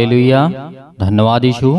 Hallelujah. धन्यवाद यीशु।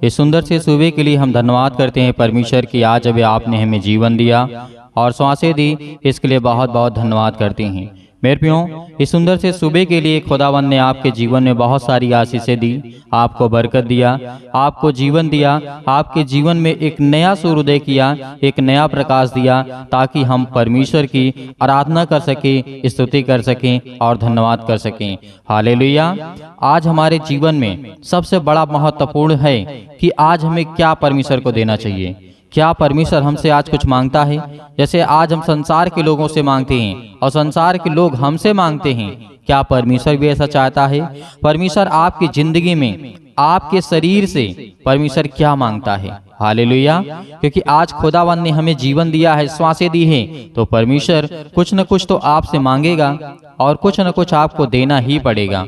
इस सुंदर से सुबह के लिए हम धन्यवाद करते हैं परमेश्वर की, आज अभी आपने हमें जीवन दिया और सांसें दी, इसके लिए बहुत बहुत धन्यवाद करते हैं। मेरे प्रियो, इस सुंदर से सुबह के लिए खुदावन ने आपके जीवन में बहुत सारी आशीषें दी, आपको बरकत दिया, आपको जीवन दिया, आपके जीवन में एक नया सूर्योदय किया, एक नया प्रकाश दिया, ताकि हम परमेश्वर की आराधना कर सकें, स्तुति कर सकें और धन्यवाद कर सकें। हालेलुया। आज हमारे जीवन में सबसे बड़ा महत्वपूर्ण है कि आज हमें क्या परमेश्वर को देना चाहिए। क्या परमेश्वर हमसे आज कुछ मांगता है? जैसे आज हम संसार के लोगों से मांगते हैं और संसार के लोग हमसे मांगते हैं, क्या परमेश्वर भी ऐसा चाहता है? परमेश्वर आपकी जिंदगी में, आपके शरीर से परमेश्वर क्या मांगता है? हालेलुया। क्योंकि आज खुदावन ने हमें जीवन दिया है, श्वासें दी है, तो परमेश्वर कुछ न कुछ तो आपसे मांगेगा और कुछ न कुछ आपको देना ही पड़ेगा।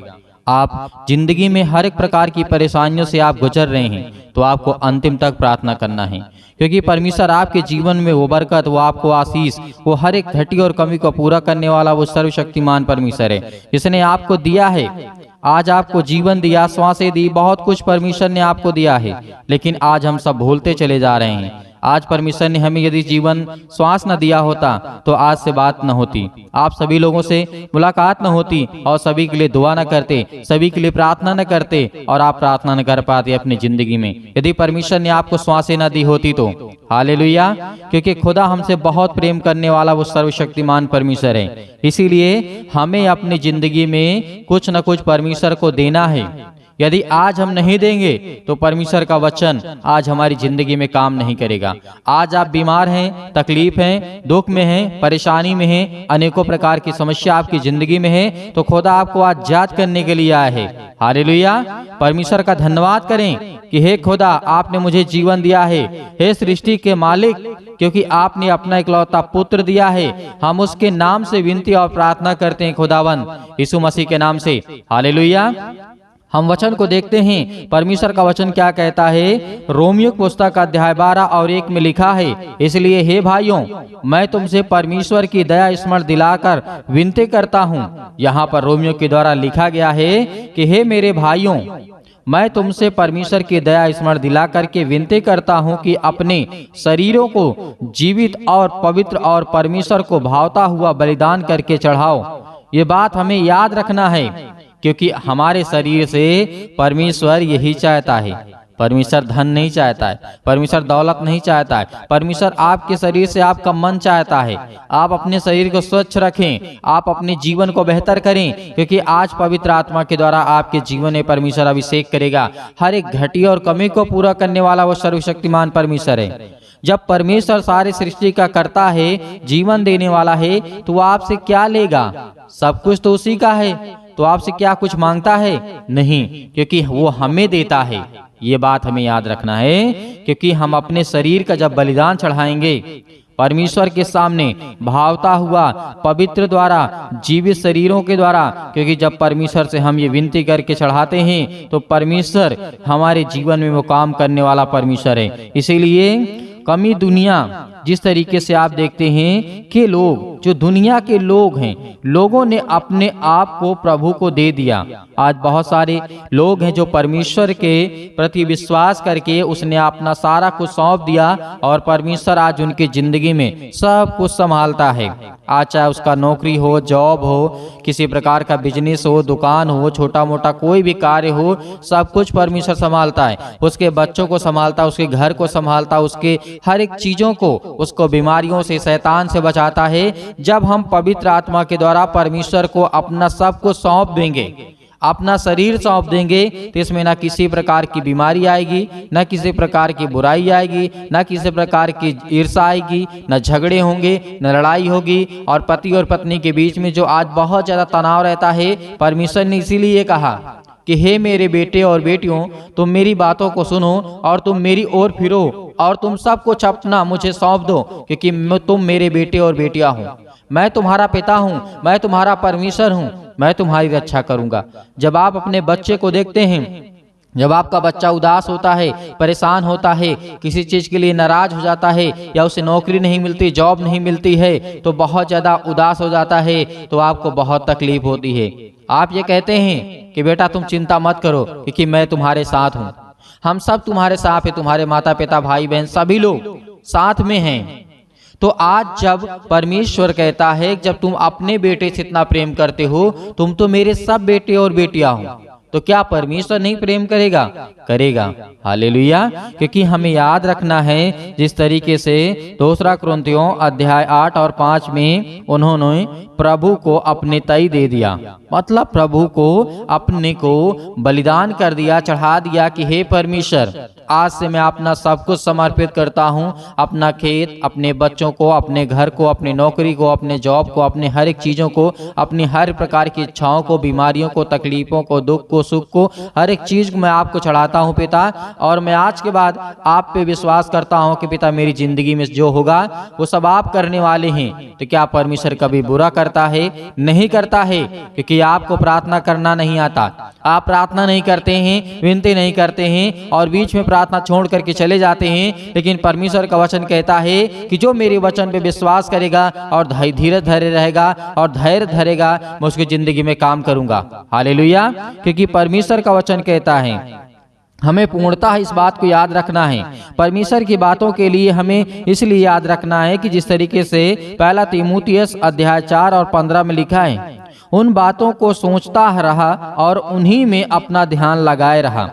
आप जिंदगी में हर एक प्रकार की परेशानियों से आप गुजर रहे हैं, तो आपको अंतिम तक प्रार्थना करना है, क्योंकि परमेश्वर आपके जीवन में वो बरकत, वो आपको आशीष, वो हर एक घटी और कमी को पूरा करने वाला वो सर्वशक्तिमान परमेश्वर है, जिसने आपको दिया है। आज आपको जीवन दिया, श्वासें दी, बहुत कुछ परमेश्वर ने आपको दिया है, लेकिन आज हम सब भूलते चले जा रहे हैं। आज परमेश्वर ने हमें यदि जीवन श्वास न दिया होता तो आज से बात न होती, आप सभी लोगों से मुलाकात न होती और सभी के लिए दुआ न करते, सभी के लिए प्रार्थना न करते और आप प्रार्थना न कर पाते अपनी जिंदगी में, यदि परमेश्वर ने आपको श्वासें न दी होती तो। हालेलुया। क्योंकि खुदा हमसे बहुत प्रेम करने वाला वो सर्वशक्तिमान परमेश्वर है, इसीलिए हमें अपनी जिंदगी में कुछ न कुछ परमेश्वर को देना है। यदि आज हम नहीं देंगे तो परमेश्वर का वचन आज हमारी जिंदगी में काम नहीं करेगा। आज आप बीमार हैं, तकलीफ हैं, दुख में हैं, परेशानी में हैं, अनेकों प्रकार की समस्या आपकी जिंदगी में है, तो खुदा आपको आज जांच करने के लिए आया है। हालेलुया। परमेश्वर का धन्यवाद करें कि हे खुदा, आपने मुझे जीवन दिया है। हे सृष्टि के मालिक, क्योंकि आपने अपना इकलौता पुत्र दिया है, हम उसके नाम से विनती और प्रार्थना करते हैं खुदावन, यीशु मसीह के नाम से। हालेलुया। हम वचन को देखते हैं, परमेश्वर का वचन क्या कहता है। रोमियो पुस्तक का अध्याय 12 और 1 में लिखा है, इसलिए हे भाइयों, मैं तुमसे परमेश्वर की दया स्मरण दिलाकर विनती करता हूँ। यहाँ पर रोमियो के द्वारा लिखा गया है कि हे मेरे भाइयों, मैं तुमसे परमेश्वर की दया स्मरण दिला करके विनती करता हूँ कि अपने शरीरों को जीवित और पवित्र और परमेश्वर को भावता हुआ बलिदान करके चढ़ाओ। ये बात हमें याद रखना है, क्योंकि हमारे शरीर से परमेश्वर यही चाहता है। परमेश्वर धन नहीं चाहता है, परमेश्वर दौलत नहीं चाहता है, परमेश्वर आपके शरीर से आपका मन चाहता है। आप अपने शरीर को स्वच्छ रखें, आप अपने जीवन को बेहतर करें, क्योंकि आज पवित्र आत्मा के द्वारा आपके जीवन में परमेश्वर अभिषेक करेगा। हर एक घटी और कमी को पूरा करने वाला वो सर्वशक्तिमान परमेश्वर है। जब परमेश्वर सारे सृष्टि का करता है, जीवन देने वाला है, तो वो आपसे क्या लेगा? सब कुछ तो उसी का है, तो आपसे क्या कुछ मांगता है? नहीं, क्योंकि वो हमें देता है। ये बात हमें याद रखना है, क्योंकि हम अपने शरीर का जब बलिदान चढ़ाएंगे परमेश्वर के सामने भावता हुआ पवित्र द्वारा जीवित शरीरों के द्वारा, क्योंकि जब परमेश्वर से हम ये विनती करके चढ़ाते हैं तो परमेश्वर हमारे जीवन में वो काम करने वाला परमेश्वर है। इसीलिए कमी दुनिया, जिस तरीके से आप देखते हैं कि लोग, जो दुनिया के लोग हैं, लोगों ने अपने आप को प्रभु को दे दिया। आज बहुत सारे लोग हैं जो परमेश्वर के प्रति विश्वास करके उसने अपना सारा कुछ सौंप दिया और परमेश्वर आज उनकी जिंदगी में सब कुछ संभालता है। आज चाहे उसका नौकरी हो, जॉब हो, किसी प्रकार का बिजनेस हो, दुकान हो, छोटा मोटा कोई भी कार्य हो, सब कुछ परमेश्वर संभालता है। उसके बच्चों को संभालता, उसके घर को संभालता, उसके हर एक चीजों को, उसको बीमारियों से, शैतान से बचाता है। जब हम पवित्र आत्मा के द्वारा परमेश्वर को अपना सब कुछ सौंप देंगे, अपना शरीर सौंप देंगे, तो इसमें ना किसी प्रकार की बीमारी आएगी, ना किसी प्रकार की बुराई आएगी, ना किसी प्रकार की ईर्ष्या आएगी, ना झगड़े होंगे, ना लड़ाई होगी। और पति और पत्नी के बीच में जो आज बहुत ज्यादा तनाव रहता है, परमेश्वर ने इसीलिए कहा कि हे मेरे बेटे और बेटियों, तुम मेरी बातों को सुनो और तुम मेरी ओर फिरो और तुम सब कुछ अपना मुझे सौंप दो, क्योंकि तुम मेरे बेटे और बेटियां हो। मैं तुम्हारा पिता हूँ, मैं तुम्हारा परमेश्वर हूँ, मैं तुम्हारी रक्षा करूंगा। जब आप अपने बच्चे को देखते हैं जब आपका बच्चा उदास होता है, परेशान होता है, किसी चीज़ के लिए नाराज हो जाता है, या उसे नौकरी नहीं मिलती, जॉब नहीं मिलती है, तो बहुत ज़्यादा उदास हो जाता है, तो आपको बहुत तकलीफ होती है। आप ये कहते हैं कि बेटा तुम चिंता मत करो, क्योंकि मैं तुम्हारे साथ हूँ। हम सब तुम्हारे साथ हैं, तुम्हारे माता पिता, भाई बहन, सभी लोग साथ में हैं। तो आज जब परमेश्वर कहता है जब तुम अपने बेटे से इतना प्रेम करते हो, तुम तो मेरे सब बेटे और बेटियां हो, तो क्या परमेश्वर नहीं प्रेम करेगा? करेगा। हालेलुया। क्योंकि हमें याद रखना है जिस तरीके से 2 कुरिन्थियों अध्याय 8 और 5 में उन्होंने प्रभु को अपने तय दे दिया, मतलब प्रभु को अपने को बलिदान कर दिया, चढ़ा दिया कि हे परमेश्वर, आज से मैं अपना सब कुछ समर्पित करता हूँ, अपना खेत, अपने बच्चों को, अपने घर को, अपनी नौकरी को, अपने जॉब को, अपने हर एक चीज़ों को, अपनी हर प्रकार की इच्छाओं को, बीमारियों को, तकलीफों को, दुख को, सुख को, हर एक चीज़ को मैं आपको चढ़ाता हूँ पिता। और मैं आज के बाद आप पे विश्वास करता हूँ कि पिता मेरी जिंदगी में जो होगा वो सब आप करने वाले हैं। तो क्या परमेश्वर कभी बुरा करता है? नहीं करता है, क्योंकि आपको प्रार्थना करना नहीं आता। आप प्रार्थना नहीं करते हैं, विनती नहीं करते हैं और बीच में प्रार्थना छोड़ करके चले जाते हैं। लेकिन परमेश्वर का वचन कहता है कि जो मेरे वचन पे विश्वास करेगा और धीरज धरे रहेगा और धैर्य धरेगा, मैं उसकी जिंदगी में काम करूंगा। हालेलुया। क्योंकि परमेश्वर का वचन कहता है, हमें पूर्णतः इस बात को याद रखना है। परमेश्वर की बातों के लिए हमें इसलिए याद रखना है कि जिस तरीके से 1 तीमुथियुस अध्याय 4 और 15 में लिखा है, उन बातों को सोचता रहा और उन्हीं में अपना ध्यान लगाए रहा।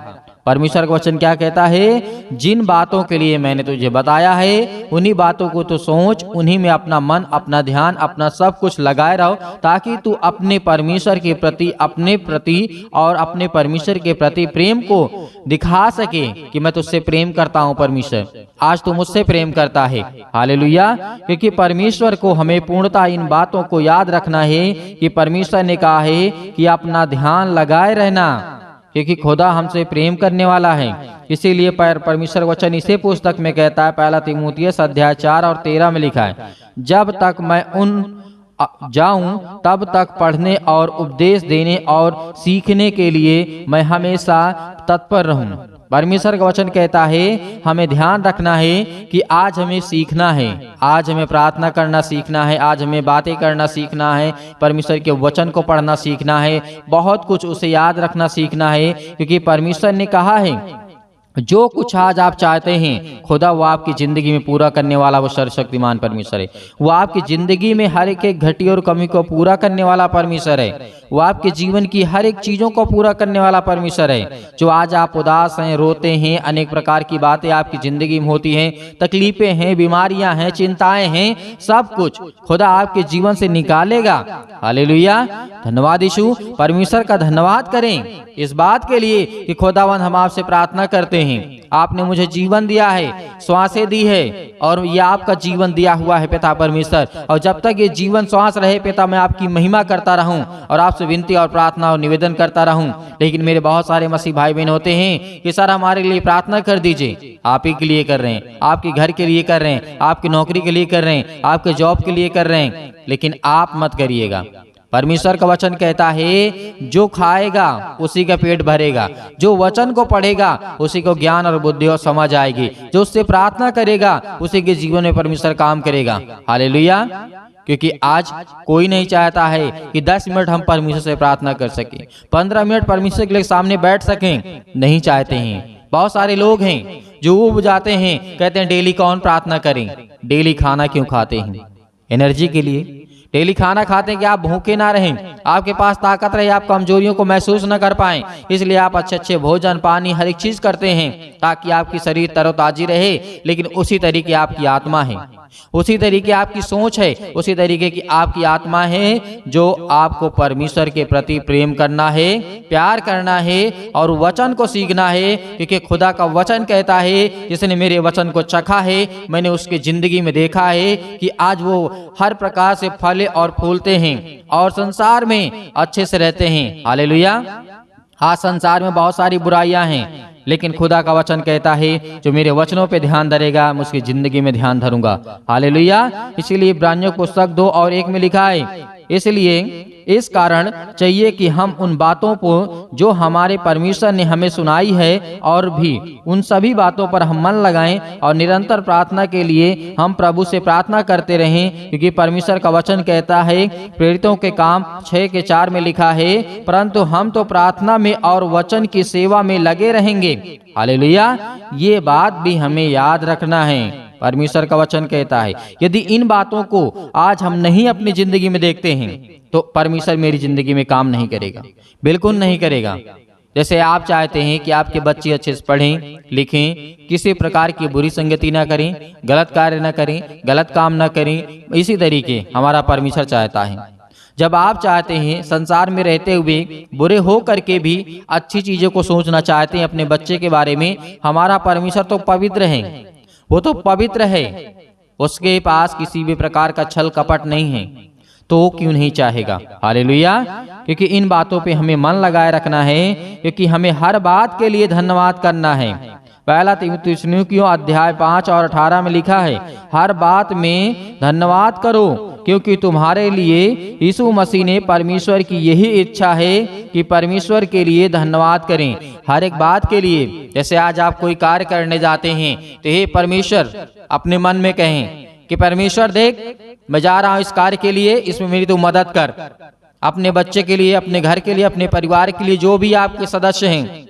परमेश्वर का वचन क्या कहता है? जिन बातों के लिए मैंने तुझे बताया है, उन्हीं बातों को तो सोच, उन्हीं में अपना मन, अपना ध्यान, अपना सब कुछ लगाए रहो, ताकि तू अपने परमेश्वर के प्रति, अपने प्रति और अपने परमेश्वर के प्रति प्रेम को दिखा सके कि मैं तुझसे प्रेम करता हूँ परमेश्वर, आज तू मुझसे प्रेम करता है। हालेलुया। क्योंकि परमेश्वर को हमें पूर्णतः इन बातों को याद रखना है कि परमेश्वर ने कहा है कि अपना ध्यान लगाए रहना, क्योंकि खुदा हमसे प्रेम करने वाला है। इसीलिए परमेश्वर वचन इसे पुस्तक में कहता है, 1 तीमुथियुस अध्याय 4 और 13 में लिखा है, जब तक मैं उन जाऊं तब तक पढ़ने और उपदेश देने और सीखने के लिए मैं हमेशा तत्पर रहूं। परमेश्वर का वचन कहता है हमें ध्यान रखना है कि आज हमें सीखना है, आज हमें प्रार्थना करना सीखना है, आज हमें बातें करना सीखना है, परमेश्वर के वचन को पढ़ना सीखना है, बहुत कुछ उसे याद रखना सीखना है। क्योंकि परमेश्वर ने कहा है जो कुछ आज आप चाहते हैं खुदा वो आपकी जिंदगी में पूरा करने वाला वो सर्वशक्तिमान परमेश्वर है। वो आपकी जिंदगी में हर एक घटी और कमी को पूरा करने वाला परमेश्वर है। वो आपके जीवन की हर एक चीजों को पूरा करने वाला परमेश्वर है। जो आज आप उदास हैं, रोते हैं, अनेक प्रकार की बातें आपकी जिंदगी में होती हैं, तकलीफें हैं, बीमारियां हैं, चिंताएं हैं, सब कुछ खुदा आपके जीवन से निकालेगा। हालेलुया। धन्यवाद यीशु। परमेश्वर का धन्यवाद करें इस बात के लिए कि खुदावन हम आपसे प्रार्थना करते हैं, आपने मुझे जीवन दिया है, श्वासें दी है और ये आपका जीवन दिया हुआ है पिता परमेश्वर। और जब तक ये जीवन श्वास रहे पिता, मैं आपकी महिमा करता रहूं और आपसे विनती और प्रार्थना और निवेदन करता रहूं। लेकिन मेरे बहुत सारे मसीह भाई बहन होते हैं कि सर हमारे लिए प्रार्थना कर दीजिए। आप ही के लिए कर रहे हैं, आपके घर के लिए कर रहे हैं, आपकी नौकरी के लिए कर रहे हैं, आपके जॉब के लिए कर रहे हैं, लेकिन आप मत करिएगा। परमेश्वर का वचन कहता है जो खाएगा उसी का पेट भरेगा, जो वचन को पढ़ेगा उसी को ज्ञान और बुद्धि और समझ आएगी, जो उससे प्रार्थना करेगा उसी के जीवन में परमेश्वर काम करेगा। हालेलुया। क्योंकि आज कोई नहीं चाहता है कि 10 मिनट हम परमेश्वर से प्रार्थना कर सकें, 15 मिनट परमेश्वर के सामने बैठ सकें, नहीं चाहते हैं। बहुत सारे लोग हैं जो ऊब जाते हैं, कहते हैं डेली कौन प्रार्थना करें। डेली खाना क्यों खाते हैं? एनर्जी के लिए। डेली खाना खाते हैं कि आप भूखे ना रहें, आपके पास ताकत रहे, आप कमजोरियों को महसूस न कर पाएं, इसलिए आप अच्छे अच्छे भोजन, पानी, हर एक चीज करते हैं ताकि आपकी शरीर तरोताजी रहे। लेकिन उसी तरीके आपकी आत्मा है, उसी तरीके आपकी सोच है, उसी तरीके की आपकी आत्मा है जो आपको परमेश्वर के प्रति प्रेम करना है, प्यार करना है और वचन को सीखना है। क्योंकि खुदा का वचन कहता है जिसने मेरे वचन को चखा है, मैंने उसकी जिंदगी में देखा है कि आज वो हर प्रकार से फले और फूलते हैं और संसार में अच्छे से रहते हैं। हालेलुया। आज संसार में बहुत सारी बुराइयां हैं, लेकिन खुदा का वचन कहता है जो मेरे वचनों पे ध्यान धरेगा मैं उसकी जिंदगी में ध्यान धरूंगा। हालेलुया। इसीलिए इब्रानियों पुस्तक 2 और 1 में लिखा है, इसलिए इस कारण चाहिए कि हम उन बातों को जो हमारे परमेश्वर ने हमें सुनाई है और भी उन सभी बातों पर हम मन लगाएं और निरंतर प्रार्थना के लिए हम प्रभु से प्रार्थना करते रहें, क्योंकि परमेश्वर का वचन कहता है, प्रेरितों के काम 6:4 में लिखा है, परंतु हम तो प्रार्थना में और वचन की सेवा में लगे रहेंगे। हालेलुया। ये बात भी हमें याद रखना है। परमेश्वर का वचन कहता है यदि इन बातों को आज हम नहीं अपनी जिंदगी में देखते हैं तो परमेश्वर मेरी जिंदगी में काम नहीं करेगा, बिल्कुल नहीं करेगा। जैसे आप चाहते हैं कि आपके बच्चे अच्छे से पढ़ें लिखें, किसी प्रकार की बुरी संगति ना करें, गलत कार्य ना करें, गलत काम ना करें, इसी तरीके हमारा परमेश्वर चाहता है। जब आप चाहते हैं संसार में रहते हुए बुरे हो करके भी अच्छी चीजों को सोचना चाहते हैं अपने बच्चे के बारे में, हमारा परमेश्वर तो पवित्र है, वो तो पवित्र है, उसके पास किसी भी प्रकार का छल कपट नहीं है, तो क्यों नहीं चाहेगा। हालेलुया। क्योंकि इन बातों पे हमें मन लगाए रखना है, क्योंकि हमें हर बात के लिए धन्यवाद करना है। पहला थिस्सलुनीकियों अध्याय 5 और 18 में लिखा है, हर बात में धन्यवाद करो, क्योंकि तुम्हारे लिए यीशु मसीह ने परमेश्वर की यही इच्छा है कि परमेश्वर के लिए धन्यवाद करें हर एक बात के लिए। जैसे आज आप कोई कार्य करने जाते हैं तो हे परमेश्वर अपने मन में कहें कि परमेश्वर देख मैं जा रहा हूं इस कार्य के लिए, इसमें मेरी तो मदद कर। अपने बच्चे के लिए, अपने घर के लिए, अपने परिवार के लिए, जो भी आपके सदस्य हैं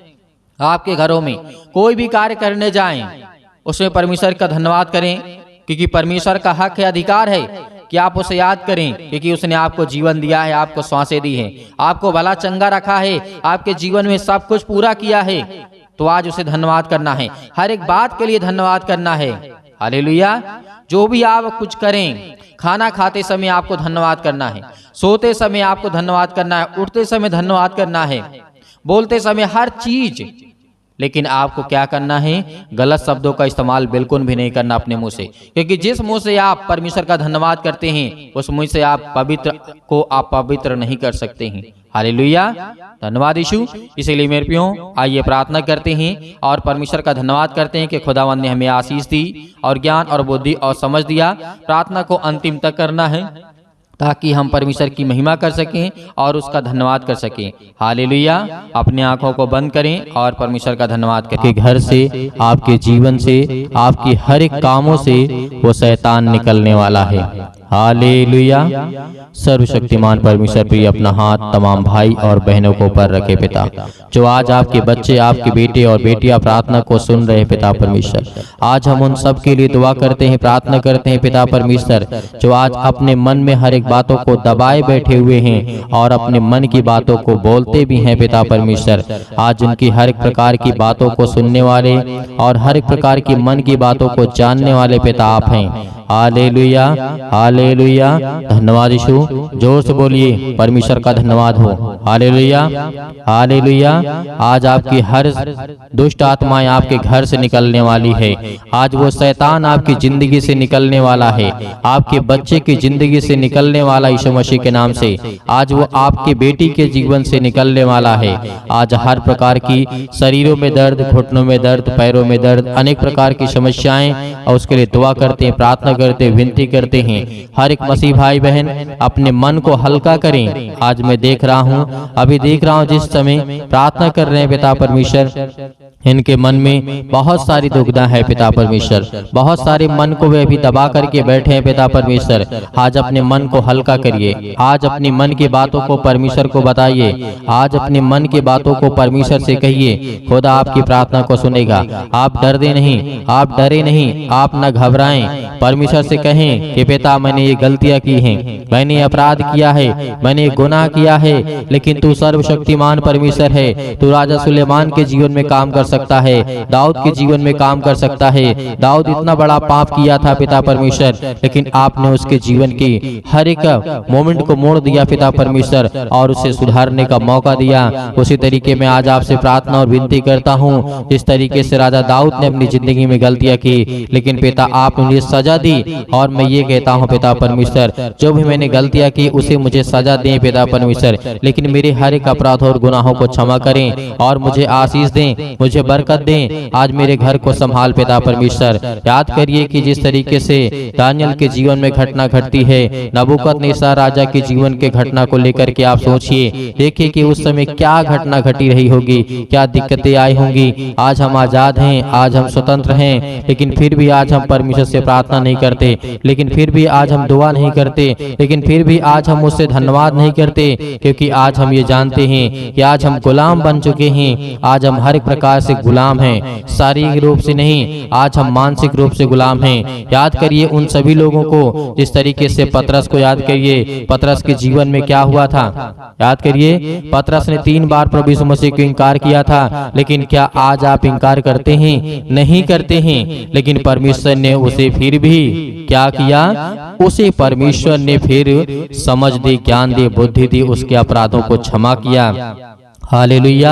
आपके घरों में कोई भी कार्य करने जाएं उसमें परमेश्वर का धन्यवाद करें, क्योंकि परमेश्वर का हक है, अधिकार है कि आप उसे याद करें, क्योंकि उसने आपको जीवन दिया है, आपको सांसें दी हैं, आपको भला चंगा रखा है, आपके जीवन में सब कुछ पूरा किया है। तो आज उसे धन्यवाद करना है, हर एक बात के लिए धन्यवाद करना है। हालेलुया। जो भी आप कुछ करें, खाना खाते समय आपको धन्यवाद करना है, सोते समय आपको धन्यवाद करना है, उठते समय धन्यवाद करना है, बोलते समय हर चीज। लेकिन आपको क्या करना है, गलत शब्दों का इस्तेमाल बिल्कुल भी नहीं करना अपने मुंह से, क्योंकि जिस मुंह से आप परमेश्वर का धन्यवाद करते हैं उस मुंह से आप पवित्र नहीं कर सकते हैं। हालेलुया। धन्यवाद यीशु। इसीलिए मेरे प्रियो आइए प्रार्थना करते हैं और परमेश्वर का धन्यवाद करते हैं कि खुदावंद ने हमें आशीष दी और ज्ञान और बुद्धि और समझ दिया। प्रार्थना को अंतिम तक करना है ताकि हम परमेश्वर की महिमा कर सकें और उसका धन्यवाद कर सकें। हालेलुया। अपनी आंखों को बंद करें और परमेश्वर का धन्यवाद करें। आपके घर से, आपके जीवन से, आपके हर एक कामों से वो शैतान निकलने वाला है। हालेलुया। सर्वशक्तिमान परमेश्वर प्रिय अपना हाथ तमाम भाई और बहनों को ऊपर रखे पिता, जो आज आपके बच्चे, आपके बेटे और बेटियां प्रार्थना को सुन रहे पिता परमेश्वर, आज हम उन सब के लिए दुआ करते हैं, प्रार्थना करते हैं पिता परमेश्वर, जो आज अपने मन में हर एक बातों को दबाए बैठे हुए हैं और अपने मन की बातों को बोलते भी हैं पिता परमेश्वर। आज उनकी हर एक प्रकार की बातों को सुनने वाले और हर एक प्रकार की मन की बातों को जानने वाले पिता आप हैं। हालेलुया। हालेलुया। धन्यवाद यीशु। जोर से बोलिए परमेश्वर का धन्यवाद हो। हालेलुया। हालेलुया। आज आपकी हर दुष्ट आत्माएं आपके घर से निकलने वाली है। आज वो शैतान आपकी जिंदगी से निकलने वाला है, आपके बच्चे की जिंदगी से निकलने वाला यीशु मसीह के नाम से। आज वो आपके बेटी के जीवन से निकलने वाला है। आज हर प्रकार की शरीरों में दर्द, घुटनों में दर्द, पैरों में दर्द, अनेक प्रकार की समस्याएं, और उसके लिए दुआ करते हैं, प्रार्थना करते, विनती करते हैं। हर एक मसीह भाई बहन अपने मन को हल्का करें। आज मैं देख रहा हूँ, अभी देख रहा हूँ जिस समय प्रार्थना कर रहे हैं पिता परमेश्वर, इनके मन में बहुत सारी दुविधा है पिता परमेश्वर, बहुत सारे मन को वे अभी दबा करके बैठे हैं पिता परमेश्वर। आज अपने मन को हल्का करिए, आज अपनी मन की बातों को परमेश्वर को बताइए, आज अपने मन की बातों को परमेश्वर से कहिए, खुदा आपकी प्रार्थना को सुनेगा। आप डरते नहीं, आप डरे नहीं, आप न घबराएं। परमेश्वर से कहें कि पिता मैंने ये गलतियां की हैं, मैंने अपराध किया है, मैंने गुनाह किया है, लेकिन तू सर्वशक्तिमान परमेश्वर है, तू राजा सुलेमान के जीवन में काम कर सकता है, दाऊद के जीवन में काम कर सकता है। दाऊद इतना बड़ा पाप किया था पिता परमेश्वर, लेकिन आपने उसके जीवन की हर एक मोमेंट को मोड़ दिया पिता परमेश्वर और उसे सुधारने का मौका दिया। उसी तरीके में आज आपसे प्रार्थना और विनती करता हूँ, जिस तरीके से राजा दाऊद ने अपनी जिंदगी में गलतियां की, लेकिन पिता आपने उन्हें सजा सजा दी। और मैं ये कहता हूँ पिता परमेश्वर, जो भी मैंने गलतियाँ की उसे मुझे सजा दें पिता परमेश्वर, लेकिन मेरे हर एक अपराध और गुनाहों को क्षमा करें और मुझे आशीष दें, मुझे बरकत दें। आज मेरे घर को संभाल पिता परमेश्वर। याद करिए कि जिस तरीके से दानियल के जीवन में घटना घटती है, नबूकदनेस्सर राजा के जीवन के घटना को लेकर के आप सोचिए, देखिए कि उस समय क्या घटना घटी रही होगी, क्या दिक्कतें आई होंगी। आज हम आजाद हैं, आज हम स्वतंत्र हैं, लेकिन फिर भी आज हम परमेश्वर से प्रार्थना नहीं करते, लेकिन फिर भी आज हम दुआ नहीं करते, लेकिन फिर भी आज हम उससे धन्यवाद नहीं करते, क्योंकि आज हम ये जानते हैं कि आज हम गुलाम बन चुके हैं। आज हम हर एक प्रकार से गुलाम हैं, शारीरिक रूप से नहीं, आज हम मानसिक रूप से गुलाम हैं। याद करिए उन सभी लोगों को, जिस तरीके से पतरस को याद करिए, पतरस के जीवन में क्या हुआ था। याद करिए पतरस ने 3 बार प्रभु यीशु मसीह को इनकार किया था, लेकिन क्या आज आप इनकार करते हैं? नहीं करते हैं। लेकिन परमेश्वर ने उसे फिर भी क्या किया? उसे परमेश्वर ने फिर समझ दी, ज्ञान दी, बुद्धि दी, उसके अपराधों को क्षमा किया। हालेलुया।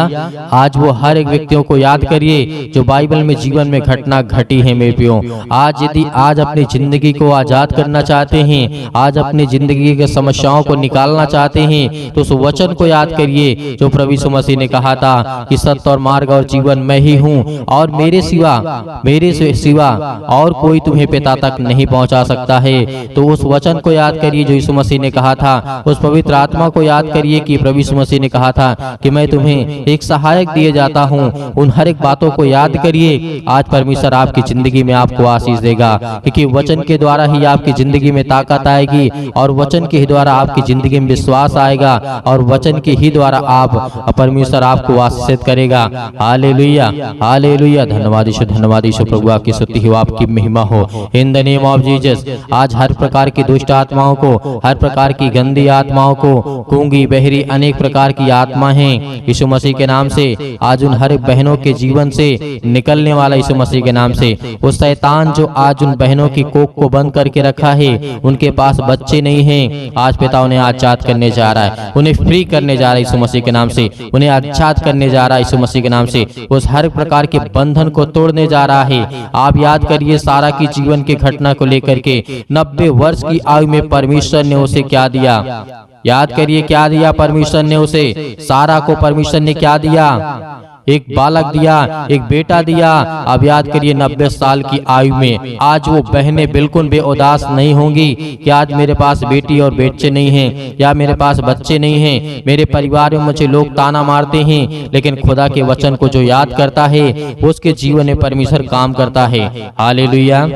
आज वो हर एक व्यक्तियों को याद करिए जो बाइबल में जीवन में घटना घटी है मेरे प्रियो। आज यदि आज अपनी जिंदगी को आजाद करना चाहते हैं, आज अपनी जिंदगी के समस्याओं को निकालना चाहते हैं, तो उस वचन को याद करिए जो प्रभु यीशु मसीह ने कहा था कि सत्य और मार्ग और जीवन मैं ही हूँ, और मेरे सिवा और कोई तुम्हें पिता तक नहीं पहुँचा सकता है। तो उस वचन को याद करिए जो यीशु मसीह ने कहा था। उस पवित्र आत्मा को याद करिए कि प्रभु यीशु मसीह ने कहा था कि मैं तुम्हें एक सहायक दिए जाता हूँ। उन हर एक बातों को याद करिए। आज परमेश्वर आपकी जिंदगी में आपको आशीष देगा, क्योंकि वचन के द्वारा ही आपकी जिंदगी में ताकत आएगी, और वचन के ही द्वारा आपकी जिंदगी में विश्वास आएगा, और वचन के ही द्वारा आप परमेश्वर आपको आशीषित करेगा। Hallelujah, hallelujah. धन्यवाद यीशु, धन्यवाद यीशु। प्रभु आपकी स्तुति हो, आपकी महिमा हो, in the name of Jesus. आज हर प्रकार की दुष्ट आत्माओं को, हर प्रकार की गंदी आत्माओं को, गूंगी बहरी अनेक प्रकार की आत्मा हैं, यीशु मसीह के नाम से आज उन हर बहनों के जीवन से निकलने वाला यीशु मसीह के नाम से। वो शैतान जो आज उन बहनों की कोख को बंद करके रखा है, उनके पास बच्चे नहीं हैं, आज पिता उन्हें आजाद करने जा रहा है, उन्हें फ्री करने जा रहा है यीशु मसीह के नाम से, उन्हें आजाद करने जा रहा है यीशु मसीह के नाम से। उस हर प्रकार के बंधन को तोड़ने जा रहा है। आप याद करिए सारा की जीवन की घटना को लेकर के 90 वर्ष की आयु में परमेश्वर ने उसे क्या दिया? याद करिए क्या दिया परमेश्वर ने उसे? सारा को परमेश्वर ने क्या दिया? एक बालक दिया, एक बेटा दिया। अब याद करिए 90 साल की आयु में आज वो बहनें बिल्कुल बेउदास नहीं होंगी कि आज मेरे पास बेटी और बच्चे नहीं हैं, या मेरे पास बच्चे नहीं हैं, मेरे परिवार में मुझे लोग ताना मारते हैं, लेकिन खुदा के वचन को जो याद करता है उसके जीवन में परमेश्वर काम करता है। Hallelujah,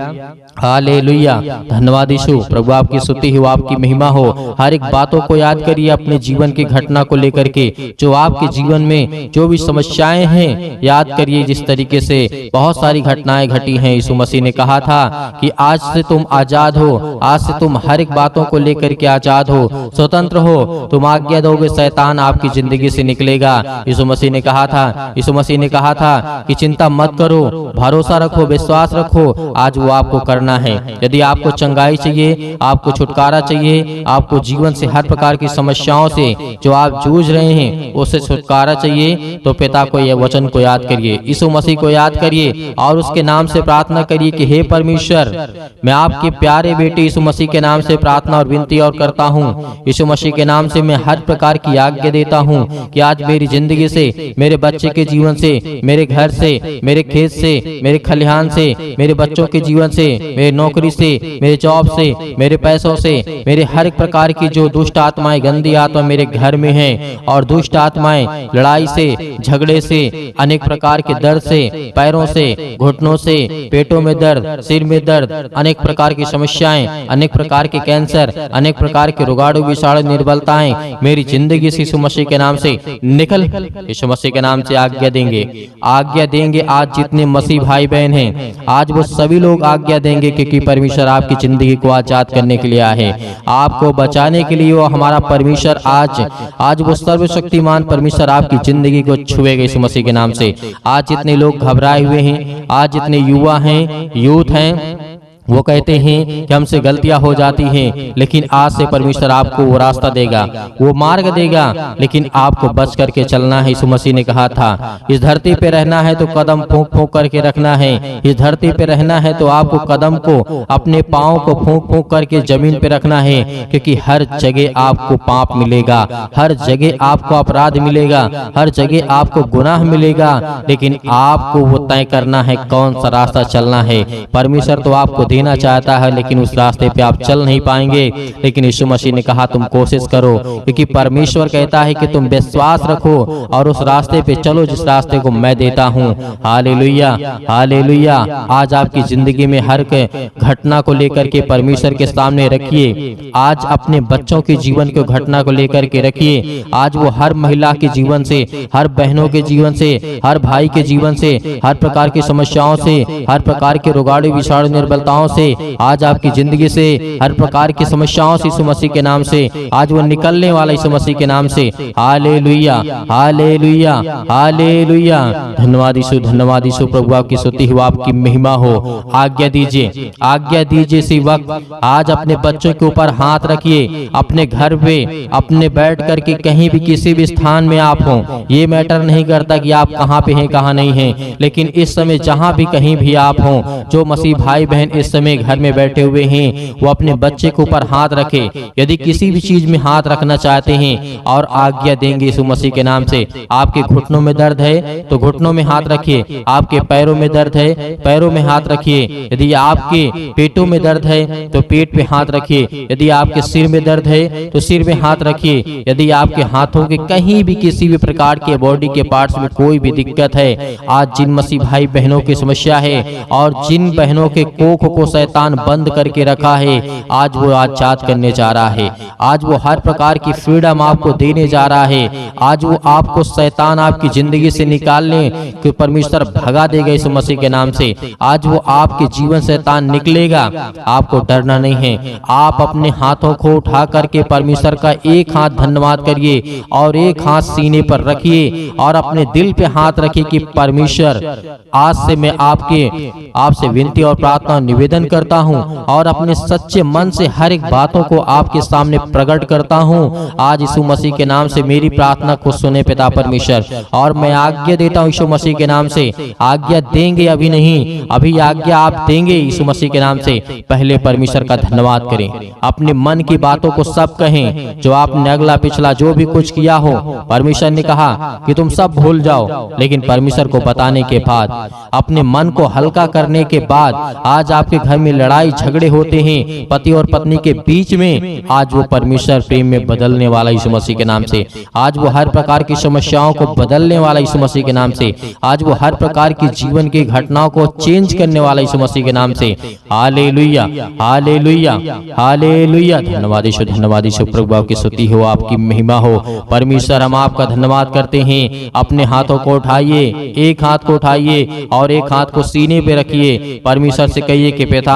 hallelujah. धन्यवाद यीशु। प्रभु आपकी स्तुति हो, आपकी महिमा हो। हर एक बातों को याद करिए अपने जीवन की घटना को लेकर के, जो आपके जीवन में जो भी समस्याएं हैं, याद करिए जिस तरीके से बहुत सारी घटनाएं घटी हैं। यीशु मसीह ने कहा था कि आज से तुम आजाद हो, आज से तुम हर एक बातों को लेकर के आजाद हो, स्वतंत्र हो। तुम आज्ञा दोगे, शैतान आपकी जिंदगी से निकलेगा। यीशु मसीह ने कहा था कि चिंता मत करो, भरोसा रखो, विश्वास रखो। आज वो आपको करना है। यदि आपको चंगाई चाहिए, आपको छुटकारा चाहिए, आपको जीवन से हर प्रकार की समस्याओं से जो आप जूझ रहे हैं उससे छुटकारा चाहिए, तो पिता को यह वचन को याद करिए, यीशु मसीह को याद करिए, और उसके नाम से प्रार्थना करिए कि हे परमेश्वर, मैं आपके प्यारे बेटे यीशु मसीह के नाम से प्रार्थना और विनती और करता हूँ। यीशु मसीह के नाम से मैं हर प्रकार की आज्ञा देता हूँ कि आज मेरी जिंदगी से, मेरे बच्चे के जीवन से, मेरे घर से, मेरे खेत से, मेरे खलिहान से, मेरे बच्चों के जीवन से, मेरी नौकरी से, मेरे जॉब से, मेरे पैसों से, मेरे हर एक प्रकार की जो दुष्ट आत्माएं, गंदी आत्मा मेरे घर में हैं, और दुष्ट आत्माएं लड़ाई से, झगड़े से, अनेक प्रकार के दर्द से, पैरों से, घुटनों से, पेटों में दर्द, सिर में दर्द, अनेक प्रकार की समस्याएं, अनेक प्रकार के कैंसर, अनेक प्रकार के रोगाणु विषाणु निर्बलताएं मेरी जिंदगी से यीशु मसीह के नाम से निकल। यीशु मसीह के नाम से आज्ञा देंगे। आज जितने मसीह भाई बहन हैं, आज वो सभी लोग आज्ञा देंगे, क्योंकि परमेश्वर आपकी जिंदगी को आजाद करने के लिए आया है, आपको बचाने के लिए। वो हमारा परमेश्वर आज वो सर्वशक्तिमान परमेश्वर आपकी जिंदगी को छुएगा यीशु मसीह के नाम से। आज जितने लोग घबराए हुए हैं, आज जितने युवा हैं, यूथ हैं, वो कहते हैं कि हमसे गलतियां हो जाती हैं, लेकिन आज से परमेश्वर आपको वो रास्ता देगा, वो मार्ग देगा, लेकिन आपको बच करके चलना है। यीशु मसीह ने कहा था इस धरती पे रहना है तो कदम फूंक फूंक करके रखना है। इस धरती पे रहना है तो आपको कदम को, अपने पाँव को फूंक फूंक करके जमीन पे रखना है, क्योंकि हर जगह आपको पाप मिलेगा, हर जगह आपको अपराध मिलेगा, हर जगह आपको गुनाह मिलेगा, लेकिन आपको वो तय करना है कौन सा रास्ता चलना है। परमेश्वर तो आपको देना चाहता है, लेकिन उस रास्ते पे आप चल नहीं पाएंगे। लेकिन यीशु मसीह ने कहा तुम कोशिश करो, क्योंकि परमेश्वर कहता है कि तुम विश्वास रखो और उस रास्ते पे चलो जिस रास्ते को मैं देता हूँ। Hallelujah, hallelujah. आज आपकी जिंदगी में हर घटना को लेकर के परमेश्वर के सामने रखिए। आज अपने बच्चों के जीवन को घटना को लेकर के रखिए। आज वो हर महिला के जीवन से, हर बहनों के जीवन से, हर भाई के जीवन से, हर प्रकार की समस्याओं से, हर प्रकार के रोगाड़े विषाणु निर्बलताओं से, आज आपकी जिंदगी से हर प्रकार की समस्याओं से यीशु मसीह के नाम से आज वो निकलने वाला यीशु मसीह के नाम से। Hallelujah, hallelujah, hallelujah. धन्यवाद यीशु, धन्यवाद यीशु। प्रभु आपकी स्तुति हो, आपकी महिमा हो। आज्ञा दीजिए, आज्ञा दीजिए इसी वक्त आज अपने बच्चों के ऊपर हाथ रखिए। अपने घर पे, अपने बैठ करके कहीं भी किसी भी स्थान में आप हों, ये मैटर नहीं करता कि आप कहाँ पे हैं कहाँ नहीं हैं, लेकिन इस समय जहाँ भी कहीं भी आप हों, जो मसीह भाई बहन इस समय घर में बैठे हुए हैं, वो अपने बच्चे के ऊपर हाथ रखे। यदि किसी भी चीज में हाथ रखना चाहते हैं और आज्ञा देंगे यीशु मसीह के नाम से। आपके घुटनों में दर्द है तो घुटनों में हाथ रखिए, आपके पैरों में दर्द है पैरों में हाथ रखिए, यदि आपके पेटों में दर्द है तो पेट पे हाथ रखिए, यदि आपके सिर में दर्द है तो सिर में हाथ रखिए, यदि आपके हाथों के कहीं भी किसी भी प्रकार के बॉडी के पार्ट्स में कोई भी दिक्कत है, आज जिन मसीह भाई बहनों की समस्या है और जिन बहनों के कोख को शैतान बंद करके रखा है, आज वो आजाद करने जा रहा है। आज वो हर प्रकार की फ्रीडम आपको देने जा रहा है। आज वो आपको शैतान आपकी जिंदगी से निकालने के परमेश्वर भगा देगा यीशु मसीह के नाम से। आज वो आपके जीवन से शैतान निकलेगा, आपको डरना नहीं है। आप अपने हाथों को उठा करके परमेश्वर का एक हाथ धन्यवाद करिए और एक हाथ सीने पर रखिए और अपने दिल पे हाथ रखिए कि परमेश्वर आज से मैं आपसे विनती और प्रार्थना निवेदन करता हूं और अपने सच्चे मन से हर एक बातों को आपके सामने प्रकट करता हूं। आज यीशु मसीह के नाम से मेरी प्रार्थना को सुने पिता परमेश्वर, और मैं आज्ञा देता हूं यीशु मसीह के नाम से। आज्ञा देंगे, अभी नहीं, अभी आज्ञा आप देंगे यीशु मसीह के नाम से। पहले परमेश्वर का धन्यवाद करें, अपने मन की बातों को सब कहें, जो आपने अगला पिछला जो भी कुछ किया हो। परमेश्वर ने कहा कि तुम सब भूल जाओ, लेकिन परमेश्वर को बताने के बाद, अपने मन को हल्का करने के बाद, आज आपके घर में लड़ाई झगड़े होते हैं पति और पत्नी के बीच में, आज वो परमेश्वर प्रेम में बदलने वाला यीशु मसीह के नाम से। आज वो हर प्रकार की समस्याओं को बदलने वाला यीशु मसीह के नाम से। आज वो हर प्रकार की जीवन की घटनाओं को चेंज करने वाला यीशु मसीह के नाम से। Hallelujah, hallelujah, hallelujah. धन्यवाद यीशु, धन्यवाद यीशु। प्रभु आपकी स्तुति हो, आपकी महिमा हो। परमेश्वर हम आपका धन्यवाद करते हैं। अपने हाथों को उठाइए, एक हाथ को उठाइए और एक हाथ को सीने पे रखिए। परमेश्वर से कहिए कि पिता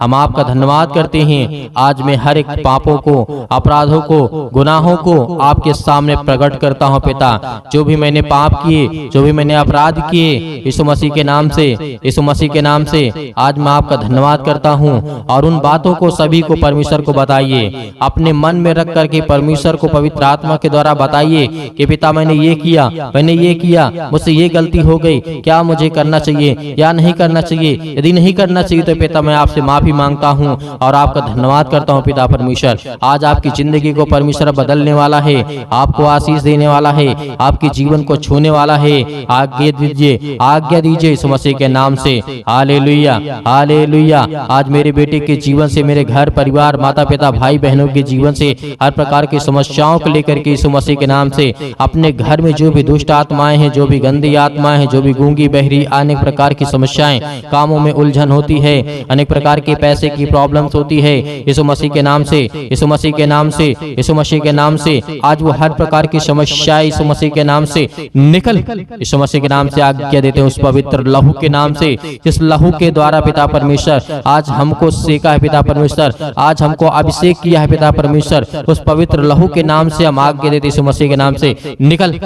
हम आपका धन्यवाद करते हैं। आज मैं हर एक पापों को, अपराधों को, गुनाहों को आपके सामने प्रकट करता हूं पिता। जो भी मैंने पाप किए, जो भी मैंने अपराध किए, यीशु मसीह के नाम से, यीशु मसीह के नाम से आज मैं आपका धन्यवाद करता हूं। और उन बातों को सभी को परमेश्वर को बताइए, अपने मन में रख करके परमेश्वर को पवित्र आत्मा के द्वारा बताइए कि पिता मैंने ये किया, मैंने ये किया, मुझसे ये गलती हो गई, क्या मुझे करना चाहिए या नहीं करना चाहिए। यदि नहीं करना चाहिए तो पिता मैं आपसे माफी मांगता हूं और आपका धन्यवाद करता हूं पिता परमेश्वर। आज आपकी जिंदगी को परमेश्वर बदलने वाला है, आपको आशीष देने वाला है, आपके जीवन को छूने वाला है। आज्ञा दीजिए, आज्ञा दीजिए यीशु मसीह के नाम से। Hallelujah, hallelujah. आज मेरे बेटे के जीवन से, मेरे घर परिवार, माता पिता, भाई बहनों के जीवन से हर प्रकार की समस्याओं को लेकर के यीशु मसीह के नाम से, अपने घर में जो भी दुष्ट आत्माएं हैं, जो भी गंदी आत्माएं हैं, जो भी गूंगी बहरी अनेक प्रकार की समस्याएं, कामों में उलझन होती है, अनेक प्रकार के पैसे की प्रॉब्लम्स होती है, यीशु मसीह के नाम से, यीशु मसीह के नाम से, यीशु मसीह के नाम से आज वो हर प्रकार की समस्याएं यीशु मसीह के नाम से निकल, यीशु मसीह के नाम से आज्ञा देते हैं उस पवित्र लहू के नाम से, जिस लहू के द्वारा पिता परमेश्वर आज हमको सेका है पिता परमेश्वर, आज हमको अभिषेक किया है पिता परमेश्वर। उस पवित्र लहू के नाम से हम आज्ञा देते यीशु मसीह के नाम से निकल,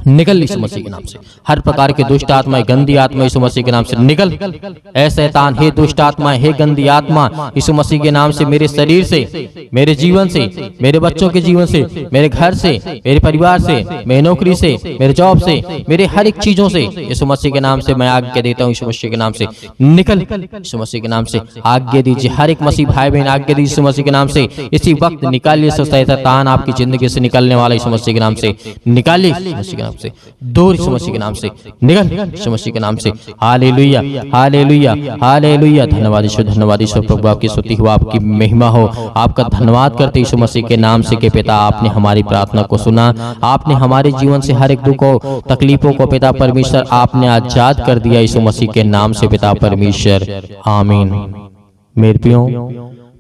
निकल यीशु मसीह के नाम से। हर प्रकार के दुष्ट आत्मा, गंदी आत्मा यीशु मसीह के नाम से निकल। ऐ शैतान, हे दुष्ट दुष्ट आत्मा, हे गंदी आत्मा, यीशु मसीह के नाम से मेरे शरीर से, मेरे जीवन से, मेरे बच्चों के जीवन से, मेरे घर से, मेरे परिवार से, मेरी नौकरी से, मेरे जॉब से, मेरे हर एक चीजों से यीशु मसीह के नाम से मैं आज्ञा देता हूँ। यीशु मसीह के नाम से निकल, यीशु मसीह के नाम से आज्ञा दीजिए। हर एक मसीह भाई बहन आज्ञा दीजिए यीशु मसीह के नाम से। इसी वक्त निकालिए शैतान आपकी जिंदगी से निकलने वाला यीशु मसीह के नाम से निकालिए, यीशु मसीह के नाम से दूर, यीशु मसीह के नाम से निकल, यीशु मसीह के नाम से। Hallelujah, hallelujah, hallelujah. धन्यवाद यीशु, धन्यवाद यीशु। प्रभु आपकी स्तुति हो, आपकी महिमा हो। आपका धन्यवाद करते यीशु मसीह के नाम से कि पिता आपने हमारी प्रार्थना को सुना, आपने हमारे जीवन से हर एक दुख को, तकलीफों को पिता परमेश्वर आपने आजाद कर दिया यीशु मसीह के नाम से पिता परमेश्वर, आमीन। मेरे प्रियो,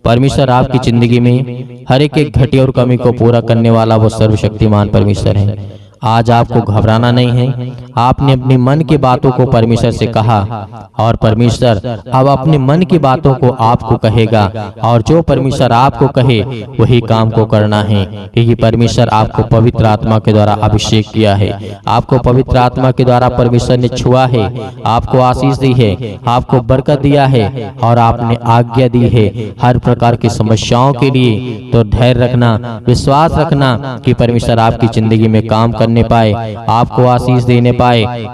परमेश्वर आपकी जिंदगी में हर एक घटी और कमी को पूरा करने वाला वो सर्वशक्तिमान परमेश्वर है। आज आपको घबराना नहीं है। आपने अपने मन की बातों को परमेश्वर से कहा और परमेश्वर अब अपने मन की बातों को आपको कहेगा, और जो परमेश्वर आपको कहे वही काम को करना है, क्योंकि परमेश्वर आपको पवित्र आत्मा के द्वारा अभिषेक किया है। आपको पवित्र आत्मा के द्वारा परमेश्वर ने छुआ है, आपको आशीष दी है, आपको बरकत दिया है और आपने आज्ञा दी है हर प्रकार की समस्याओं के लिए। तो धैर्य रखना, विश्वास रखना कि परमेश्वर आपकी जिंदगी में काम करने पाए, आपको आशीष देने पाए।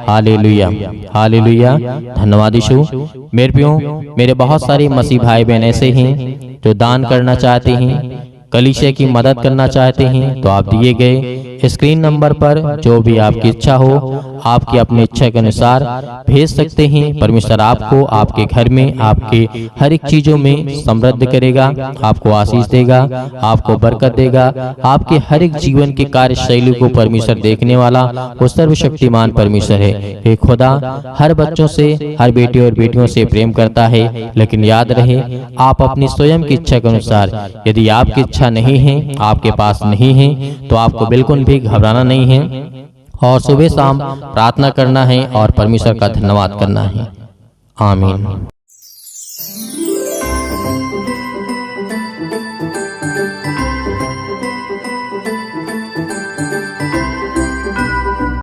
Hallelujah, hallelujah. धन्यवाद यीशु। मेरे प्रियो, मेरे बहुत सारे मसीह भाई बहन ऐसे हैं जो दान करना चाहते हैं, कलीसिया की मदद करना चाहते हैं, तो आप दिए गए स्क्रीन नंबर पर जो भी आपकी इच्छा हो, आपकी अपनी इच्छा के अनुसार भेज सकते हैं। परमेश्वर आपको आपके घर में, आपके हर एक चीजों में समृद्ध करेगा, आपको आशीष देगा, आपको बरकत देगा। आपके हर एक जीवन की कार्यशैली को परमेश्वर देखने वाला वो सर्वशक्तिमान परमेश्वर है। हे खुदा हर बच्चों से, हर बेटी और बेटियों से प्रेम करता है, लेकिन याद रहे आप अपनी स्वयं की इच्छा के अनुसार, यदि आपकी इच्छा नहीं है, आपके पास नहीं है, तो आपको बिल्कुल भी घबराना नहीं है और सुबह शाम प्रार्थना करना है और परमेश्वर का धन्यवाद करना है। आमीन।